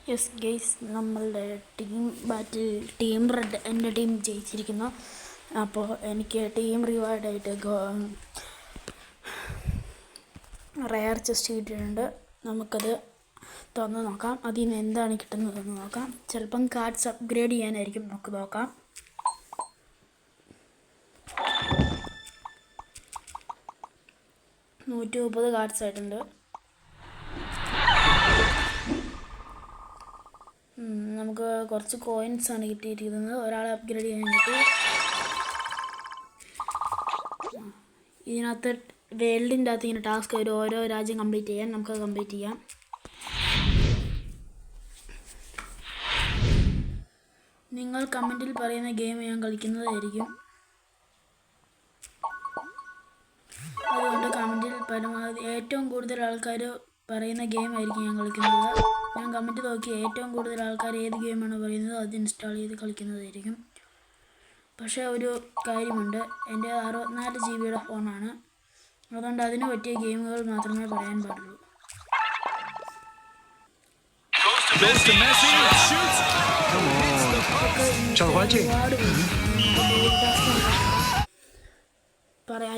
Yes guys, നമ്മളുടെ team red എൻ്റെ team ജയിച്ചിരിക്കുന്നു. അപ്പോൾ എനിക്ക് ടീം റിവാർഡായിട്ട് റെയർ ചെസ്റ്റ് കിട്ടിയിട്ടുണ്ട്. നമുക്കത് തുറന്ന് നോക്കാം. അതിൽ നിന്ന് എന്താണ് കിട്ടുന്നതെന്ന് നോക്കാം. ചിലപ്പം കാർഡ്സ് അപ്ഗ്രേഡ് ചെയ്യാനായിരിക്കും. നമുക്ക് നോക്കാം. $130 കാർഡ്സ് ആയിട്ടുണ്ട്. നമുക്ക് കുറച്ച് കോയിൻസ് ആണ് കിട്ടിയിരിക്കുന്നത്. ഒരാളെ അപ്ഗ്രേഡ് ചെയ്യാൻ വേണ്ടി ഇതിനകത്ത് വേൾഡിൻ്റെ അകത്ത് ഇങ്ങനെ ടാസ്ക് വരും. ഓരോ രാജ്യം കംപ്ലീറ്റ് ചെയ്യാൻ. നമുക്ക് കംപ്ലീറ്റ് ചെയ്യാം. നിങ്ങൾ കമൻറ്റിൽ പറയുന്ന ഗെയിം ഞാൻ കളിക്കുന്നതായിരിക്കും. അതുകൊണ്ട് കമൻറ്റിൽ പരമാവധി ഏറ്റവും കൂടുതൽ ആൾക്കാർ പറയുന്ന ഗെയിം ആയിരിക്കും ഞാൻ കളിക്കുന്നത്. ഞാൻ കമൻറ്റ് നോക്കി ഏറ്റവും കൂടുതൽ ആൾക്കാർ ഏത് ഗെയിമാണ് പറയുന്നത് അത് ഇൻസ്റ്റാൾ ചെയ്ത് കളിക്കുന്നതായിരിക്കും. പക്ഷേ ഒരു കാര്യമുണ്ട്, എൻ്റെ 64 GB ഫോണാണ്. അതുകൊണ്ട് അതിന് പറ്റിയ ഗെയിമുകൾ മാത്രമേ പറയാൻ പാടുള്ളൂ.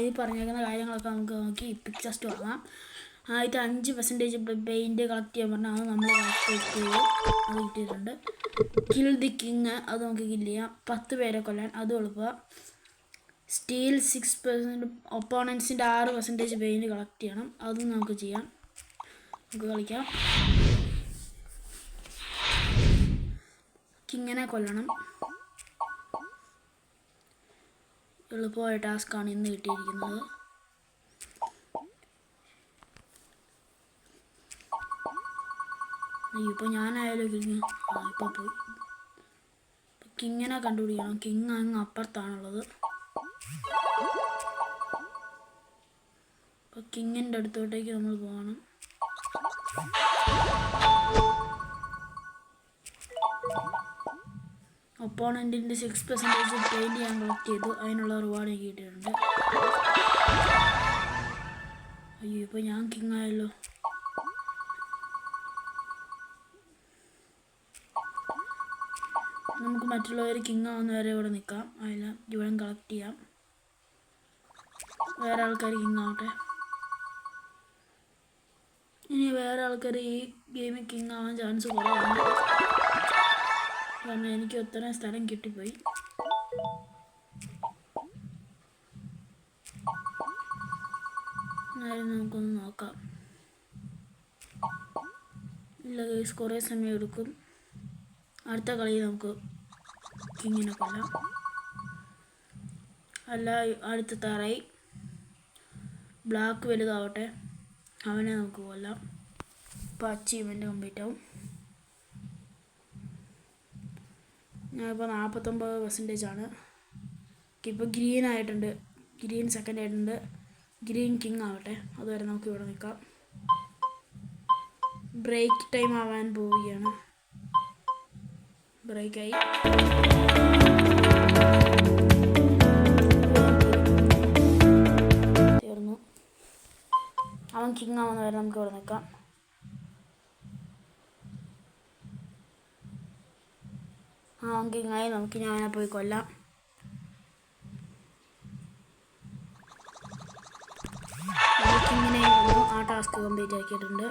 ഈ പറഞ്ഞേക്കുന്ന കാര്യങ്ങളൊക്കെ നമുക്ക് നോക്കി ഇപ്പിക് ചെസ്റ്റ് വാങ്ങാം. ആദ്യത്തെ 5% പെയിൻറ്റ് കളക്ട് ചെയ്യാൻ പറഞ്ഞാൽ അത് നമ്മൾ കളക്ട് ചെയ്ത് അത് കിട്ടിയിട്ടുണ്ട്. കിൽ ദി കിങ്, അത് നമുക്ക് കില്ല് ചെയ്യാം. 10 പേരെ കൊല്ലാൻ അത് എളുപ്പമാണ്. സ്റ്റീൽ 6%, ഒപ്പോണൻസിൻ്റെ 6% പെയിൻറ്റ് കളക്ട് ചെയ്യണം. അതും നമുക്ക് ചെയ്യാം. നമുക്ക് കളിക്കാം. കിങ്ങിനെ കൊല്ലണം. എളുപ്പമായ ടാസ്ക്കാണ് ഇന്ന് കിട്ടിയിരിക്കുന്നത്. ഇപ്പോൾ ഞാനായാലും കിങ് ഇപ്പോൾ പോയി. കിങ്ങിനെ കണ്ടുപിടിക്കണം. കിങ് അങ്ങ് അപ്പുറത്താണുള്ളത്. അപ്പോൾ കിങ്ങിൻ്റെ അടുത്തോട്ടേക്ക് നമ്മൾ പോകണം. ഒപ്പോണൻറ്റിൻ്റെ 6% പെയിൻറ്റ് ഞാൻ കളക്ട് ചെയ്തു. അതിനുള്ള റിവാർഡ് എനിക്ക് കിട്ടിയിട്ടുണ്ട്. അയ്യോ, ഇപ്പോൾ ഞാൻ കിങ് ആയല്ലോ. നമുക്ക് മറ്റുള്ളവർ കിങ് ആവുന്നവരെ ഇവിടെ നിൽക്കാം. അതിൽ ഇവിടെ കളക്ട് ചെയ്യാം. വേറെ ആൾക്കാർ കിങ് ആവട്ടെ. ഇനി വേറെ ആൾക്കാർ ഈ ഗെയിമിൽ കിങ് ആവാൻ ചാൻസ് കുറവാണ്. കാരണം എനിക്ക് ഒത്തരം സ്ഥലം കിട്ടിപ്പോയി. എന്നാലും നമുക്കൊന്ന് നോക്കാം. ഇല്ല ഗൈസ്, കുറേ സമയം എടുക്കും. അടുത്ത കളിയിൽ നമുക്ക് കിങ്ങിനെ കൊല്ലാം. അല്ല, അടുത്ത തറയി ബ്ലാക്ക് വലുതാവട്ടെ, അവനെ നമുക്ക് കൊല്ലാം. ഇപ്പോൾ അച്ചീവ്മെൻറ്റ് കംപ്ലീറ്റ് ആവും. ഞാനിപ്പോൾ 49% ആണ്. ഇപ്പോൾ ഗ്രീൻ ആയിട്ടുണ്ട്. ഗ്രീൻ സെക്കൻഡ് ആയിട്ടുണ്ട്. ഗ്രീൻ കിങ് ആവട്ടെ, അതുവരെ നമുക്ക് ഇവിടെ നിൽക്കാം. ബ്രേക്ക് ടൈം ആവാൻ പോവുകയാണ്. ബ്രേക്കായി. തീർന്നു. അവൻ കിങ് ആവുന്നവരെ നമുക്ക് ഇവിടെ നിൽക്കാം. അവൻ കിങ്ങായി. നമുക്ക് ഞാനെ പോയി കൊല്ലാം. കിങ്ങിനെ ആ ടാസ്ക് കംപ്ലീറ്റ് ആക്കിയിട്ടുണ്ട്.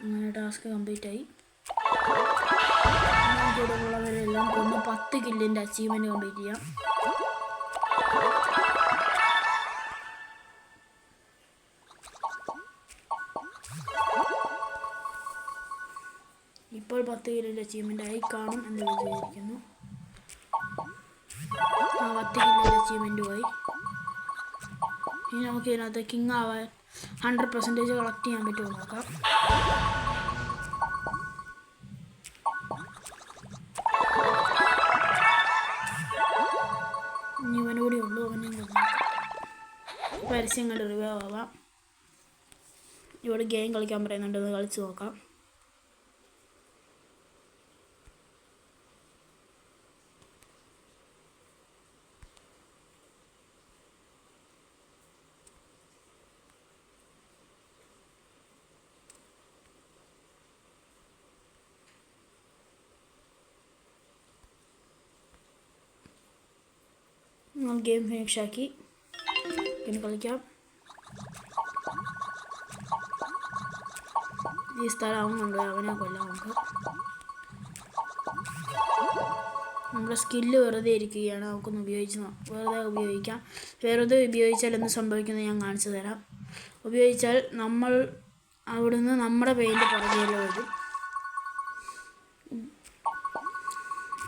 അങ്ങനെ ടാസ്ക് കംപ്ലീറ്റ് ആയി. ഇവിടെ ഉള്ളവരെല്ലാം കൊന്ന് 10 കില്ലിൻ്റെ അച്ചീവ്മെൻറ്റ് കംപ്ലീറ്റ് ചെയ്യാം. ഇപ്പോൾ 10 കില്ലിൻ്റെ അച്ചീവ്മെൻ്റ് ആയി കാണും എന്ന് വിചാരിക്കുന്നു. 10 കില്ലിൻ്റെ അച്ചീവ്മെൻറ്റുമായി. ഇനി നമുക്ക് ഇതിനകത്ത് കിങ് ആവാൻ 100% കളക്ട് ചെയ്യാൻ പറ്റുമോ നോക്കാം. ഇനി ഇവനൂടെ ഉള്ളൂ. അവനെ പരസ്യങ്ങൾ റിവൈവ് ആവാം. ഇവിടെ ഗെയിം കളിക്കാൻ പറയുന്നുണ്ട്, അത് കളിച്ച് നോക്കാം. ഗെയിം ഫിനിഷ് ആക്കി. ഇനി കളിക്കാം. ഈ സ്ഥലം അവനുണ്ട്, അവനെ കൊല്ലാം നമുക്ക്. നമ്മുടെ സ്കില്ല് വെറുതെ ഇരിക്കുകയാണ്, നമുക്കൊന്ന് വെറുതെ ഉപയോഗിക്കാം. വെറുതെ ഉപയോഗിച്ചാൽ എന്ത് സംഭവിക്കുന്നത് ഞാൻ കാണിച്ചു തരാം. ഉപയോഗിച്ചാൽ നമ്മൾ അവിടുന്ന് നമ്മുടെ പെയിൻ്റ് പുറകെയല്ല വരും.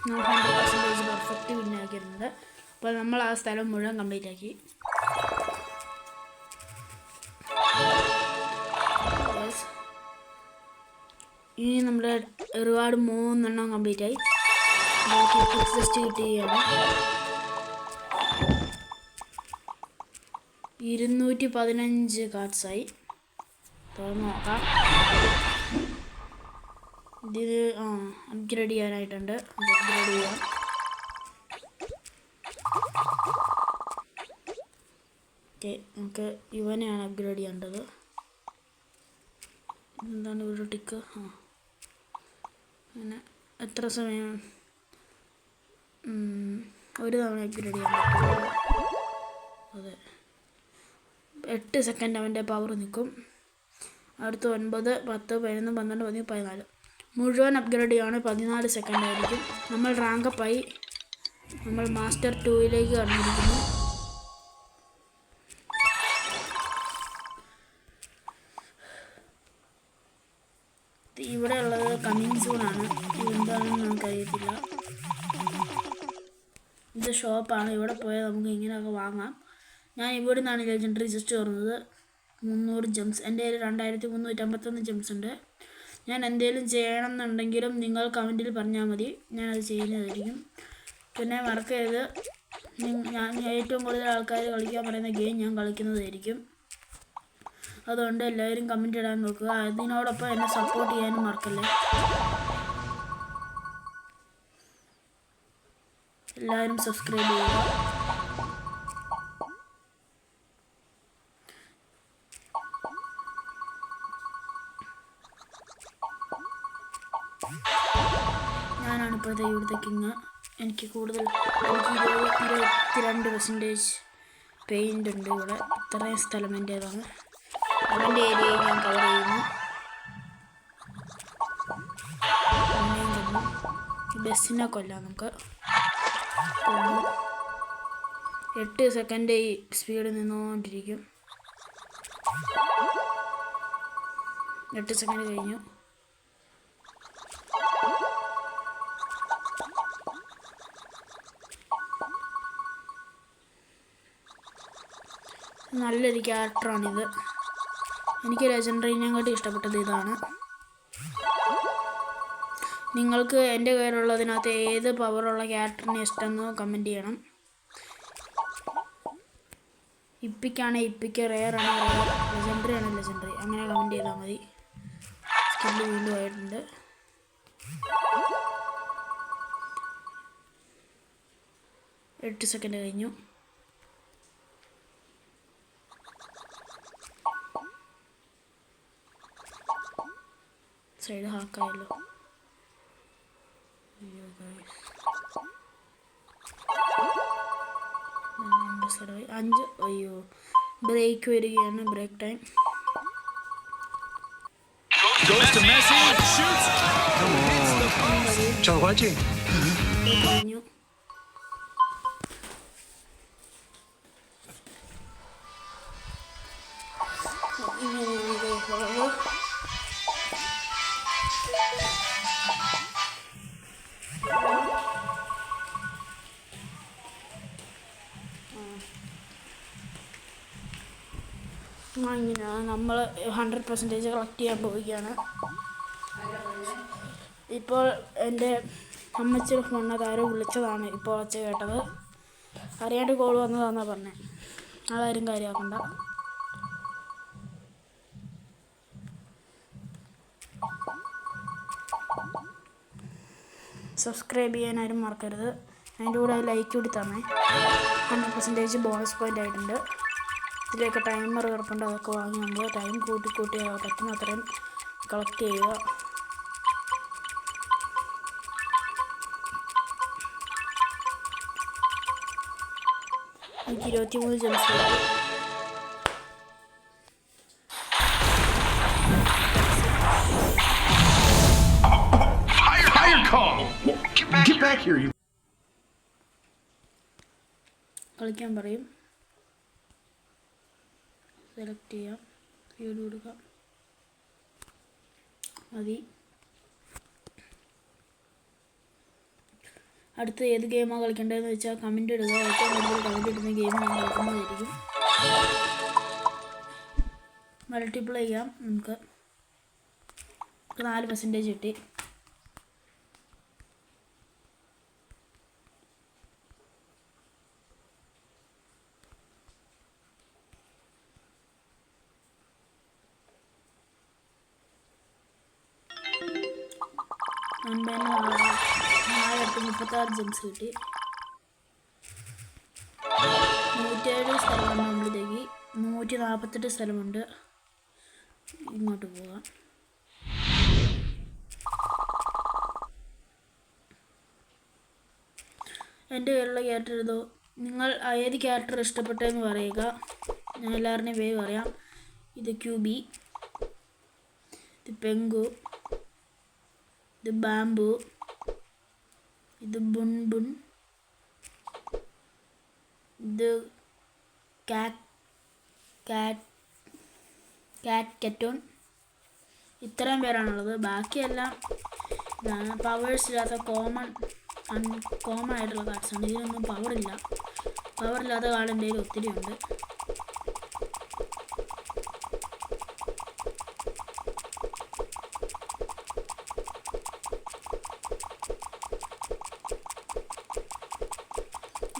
100% പെർഫെക്റ്റ് വിന്നാക്കിയിട്ടുണ്ട്. അപ്പോൾ നമ്മൾ ആ സ്ഥലം മുഴുവൻ കംപ്ലീറ്റ് ആക്കി. ഇനി നമ്മുടെ റിവാർഡ് 3 എണ്ണം കംപ്ലീറ്റ് ആയി. ജസ്റ്റ് കിട്ടുകയാണ്. 215 കാർഡ്സായി. തുറന്ന് നോക്കാം. ഇത് അപ്ഗ്രേഡ് ചെയ്യാനായിട്ടുണ്ട്. അപ്ഗ്രേഡ് ചെയ്യാം. ഓക്കെ, നമുക്ക് ഇവനെയാണ് അപ്ഗ്രേഡ് ചെയ്യേണ്ടത്. എന്താണ് ഇവിടെ ടിക്ക്? അങ്ങനെ എത്ര സമയം? ഒരു തവണ അപ്ഗ്രേഡ് ചെയ്യാൻ പറ്റും. അതെ, 8 സെക്കൻഡ് അവൻ്റെ പവർ നിൽക്കും. അടുത്ത് 9, 10, 11, 12, 13, 14 മുഴുവൻ അപ്ഗ്രേഡ് ചെയ്യുകയാണ്. 14 സെക്കൻഡ് ആയിരിക്കും. നമ്മൾ റാങ്കപ്പായി. നമ്മൾ മാസ്റ്റർ 2ലേക്ക് കടന്നിരിക്കുന്നു. ഇവിടെ ഉള്ളത് കമ്മിങ് സൂണാണ്. എന്താണെന്ന് നമുക്കറിയത്തില്ല. ഇത് ഷോപ്പാണ്. ഇവിടെ പോയാൽ നമുക്ക് ഇങ്ങനെയൊക്കെ വാങ്ങാം. ഞാൻ ഇവിടെ നിന്നാണ് ലെജൻഡറി ജസ്റ്റ് തുറന്നത്. 300 ജെംസ്. എൻ്റെ കയ്യിൽ 2351 ജെംസ് ഉണ്ട്. ഞാൻ എന്തെങ്കിലും ചെയ്യണമെന്നുണ്ടെങ്കിലും നിങ്ങൾ കമൻറ്റിൽ പറഞ്ഞാൽ മതി, ഞാനത് ചെയ്യുന്നതായിരിക്കും. പിന്നെ മറക്കരുത്, ഞാൻ ഏറ്റവും കൂടുതൽ ആൾക്കാർ കളിക്കാൻ പറയുന്ന ഗെയിം ഞാൻ കളിക്കുന്നതായിരിക്കും. അതുകൊണ്ട് എല്ലാവരും കമൻറ്റ് ഇടാൻ നോക്കുക. അതിനോടൊപ്പം എന്നെ സപ്പോർട്ട് ചെയ്യാനും മറക്കല്ലേ. എല്ലാവരും സബ്സ്ക്രൈബ് ചെയ്യുക. ഞാനാണ് ഇപ്പോഴത്തെ ഇവിടുത്തെ കിങ്. എനിക്ക് 22% പെയിൻ്റ് ഉണ്ട് ഇവിടെ. ഇത്രയും സ്ഥലം എൻ്റേതാണ്. അവൻ്റെ ഏരിയയിൽ ഞാൻ കവർ ചെയ്യുന്നു. ബസ്സിനെ കൊല്ലാം നമുക്ക്. 8 സെക്കൻഡ് ഈ സ്പീഡ് നിന്നുകൊണ്ടിരിക്കും. 8 സെക്കൻഡ് കഴിഞ്ഞു. നല്ലൊരു ക്യാരക്ടറാണിത്. എനിക്ക് ലെജൻഡറിനെക്കാട്ടി ഇഷ്ടപ്പെട്ടത് ഇതാണ്. നിങ്ങൾക്ക് എൻ്റെ കയ്യിലുള്ളതിനകത്ത് ഏത് പവറുള്ള ക്യാരക്ടറിനെ ഇഷ്ടമെന്ന് കമൻറ്റ് ചെയ്യണം. ഇപ്പിക്കാണ് ഇപ്പിക്ക്, റെയർ ആണ് റെയർ, ലെജൻഡറി ആണ് ലെജൻഡറി, അങ്ങനെ കമൻറ്റ് ചെയ്താൽ മതി. സ്കില്ല് വീണ്ടും ആയിട്ടുണ്ട്. എട്ട് സെക്കൻഡ് കഴിഞ്ഞു. സൈഡ് ഹാക്കായല്ലോ. അയ്യോ ഗൈസ്, 5. അയ്യോ, ബ്രേക്ക് വരികയാണ്. Break time. കഴിഞ്ഞു. ഇങ്ങനെയാണ് നമ്മൾ 100% കളക്ട് ചെയ്യാൻ പോവുകയാണ്. ഇപ്പോൾ എൻ്റെ അമ്മച്ചിയുടെ ഫോണിനകത്ത് ആരോ വിളിച്ചതാണ് ഇപ്പോൾ ഒച്ച കേട്ടത്. അറിയാണ്ട് കോൾ വന്നതാണെന്നാണ് പറഞ്ഞത്. അതാരും കാര്യമാക്കണ്ട. സബ്സ്ക്രൈബ് ചെയ്യാൻ ആരും മറക്കരുത്. അതിൻ്റെ കൂടെ ലൈക്ക് കൂടി തന്നെ. 100% ബോണസ് പോയിൻ്റ് ആയിട്ടുണ്ട്. ഇതിലേക്ക് ടൈമർ കിടപ്പുണ്ട്, അതൊക്കെ വാങ്ങി നമ്മൾ ടൈം കൂട്ടി പറ്റുന്ന അത്രയും കളക്ട് ചെയ്യുക. എനിക്ക് 23 ജംസ് കിട്ടി. കളിക്കാൻ പറയും. സെലക്ട് ചെയ്യാം, ഫീഡ് കൊടുക്കാം, മതി. അടുത്ത് ഏത് ഗെയിമാണ് കളിക്കേണ്ടതെന്ന് വെച്ചാൽ കമൻറ്റ് ഇടുക. ഏറ്റവും കൂടുതൽ കമൻറ്റ് ഇടുന്ന ഗെയിം ഞാൻ കളിക്കുന്നതായിരിക്കും. മൾട്ടിപ്ലൈ ചെയ്യാം. നമുക്ക് 4% കിട്ടി. മുൻപേ 36 ജംസ് കിട്ടി. 107 സ്ഥലമുണ്ട് നമ്മളിലേക്ക്. 148 സ്ഥലമുണ്ട്. ഇങ്ങോട്ട് പോകാം. എൻ്റെ കയ്യിലുള്ള ക്യാരക്ടർ ഇതോ. നിങ്ങൾ ഏത് ക്യാരക്ടർ ഇഷ്ടപ്പെട്ടതെന്ന് പറയുക. ഞാൻ എല്ലാവരുടെയും പേര് പറയാം. ഇത് ക്യൂബി, ഇത് പെങ്കു, ഇത് ബാംബു, ഇത് ബുൺ, ഇത് കാറ്റോൺ. ഇത്രയും പേരാണുള്ളത്. ബാക്കിയെല്ലാം പവേഴ്സ് ഇല്ലാത്ത കോമൺ ആയിട്ടുള്ള കാർഡ്സാണ്. ഇതിനൊന്നും പവറില്ല. പവറില്ലാത്ത കാർഡ് എൻ്റെ കയ്യിൽ ഒത്തിരി ഉണ്ട്.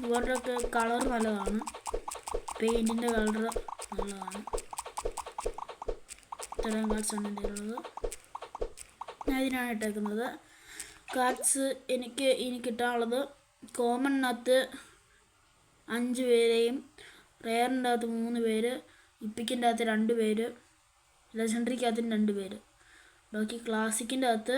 ഇവരുടെയൊക്കെ കളർ നല്ലതാണ്. പെയിൻറ്റിൻ്റെ കളർ നല്ലതാണ്. ഇത്രയും കാർഡ്സാണ് എൻ്റെ ഉള്ളത്. ഞാൻ ഇതിനാണ് ഇട്ടേക്കുന്നത്. കാർഡ്സ് എനിക്ക് ഇനി കിട്ടാനുള്ളത് കോമണിനകത്ത് 5 പേരെയും, റെയറിൻ്റെ അകത്ത് 3 പേര്, ഇപ്പിക്കിൻ്റെ അകത്ത് 2 പേര്, ലെജൻഡറിക്കകത്ത് 2 പേര്. ബാക്കി ക്ലാസിക്കിൻ്റെ അകത്ത്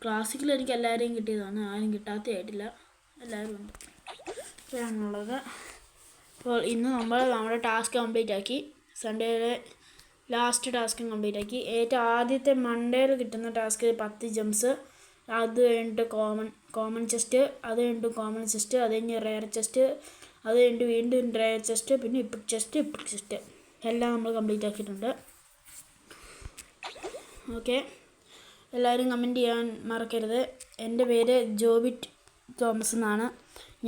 ക്ലാസിക്കിൽ എനിക്ക് എല്ലാവരെയും കിട്ടിയതാണ്. ആരും കിട്ടാത്തതായിട്ടില്ല. എല്ലാവരും ഉണ്ട്. ഇതാണുള്ളത്. അപ്പോൾ ഇന്ന് നമ്മുടെ ടാസ്ക് കംപ്ലീറ്റ് ആക്കി. സൺഡേയിലെ ലാസ്റ്റ് ടാസ്കും കംപ്ലീറ്റ് ആക്കി. ഏറ്റവും ആദ്യത്തെ മൺഡേയിൽ കിട്ടുന്ന ടാസ്ക് 10 ജംസ്. അത് കഴിഞ്ഞിട്ട് കോമൺ ചെസ്റ്റ്, അത് കഴിഞ്ഞിട്ട് കോമൺ ചെസ്റ്റ്, അത് കഴിഞ്ഞ് റെയർ ചെസ്റ്റ്, അത് കഴിഞ്ഞിട്ട് വീണ്ടും റെയർ ചെസ്റ്റ്, പിന്നെ ഇപ്പിക് ചെസ്റ്റ് എല്ലാം നമ്മൾ കംപ്ലീറ്റ് ആക്കിയിട്ടുണ്ട്. ഓക്കെ, എല്ലാവരും കമൻറ്റ് ചെയ്യാൻ മറക്കരുത്. എൻ്റെ പേര് ജോബിറ്റ് തോമസ് എന്നാണ്.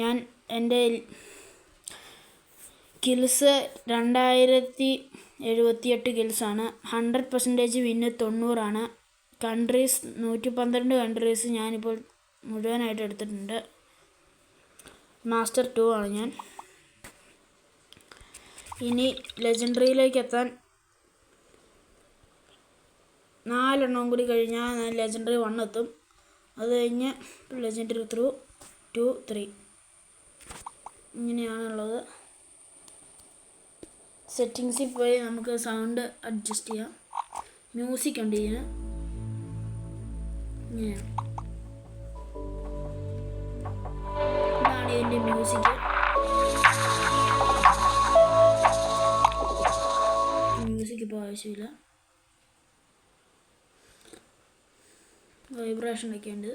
ഞാൻ എൻ്റെ കിൽസ് 2078 കിൽസാണ്. 100% വിന്ന് 90 കൺട്രീസ് 112 കൺട്രീസ് ഞാനിപ്പോൾ മുഴുവനായിട്ട് എടുത്തിട്ടുണ്ട്. മാസ്റ്റർ 2 ആണ് ഞാൻ. ഇനി ലെജൻഡറിയിലേക്ക് എത്താൻ 4 എണ്ണം കൂടി കഴിഞ്ഞാൽ ഞാൻ ലെജൻഡറി 1 എത്തും. അത് കഴിഞ്ഞ് ലെജൻഡറി 2, 3 ഇങ്ങനെയാണുള്ളത്. സെറ്റിങ്സിൽ പോയി നമുക്ക് സൗണ്ട് അഡ്ജസ്റ്റ് ചെയ്യാം. മ്യൂസിക് ഉണ്ട് ഇതിന്. ഇങ്ങനെയാണ്. ഇതാണ് ഇതിൻ്റെ മ്യൂസിക്. മ്യൂസിക് ഇപ്പോൾ ആവശ്യമില്ല. വൈബ്രേഷനൊക്കെ ഉണ്ട്.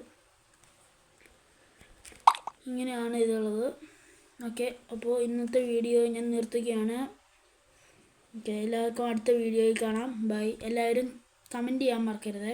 ഇങ്ങനെയാണ് ഇതുള്ളത്. ഓക്കെ, അപ്പോൾ ഇന്നത്തെ വീഡിയോ ഞാൻ നിർത്തുകയാണ്. ഓക്കെ, എല്ലാവർക്കും അടുത്ത വീഡിയോയിൽ കാണാം. ബൈ. എല്ലാവരും കമൻറ്റ് ചെയ്യാൻ മറക്കരുത്.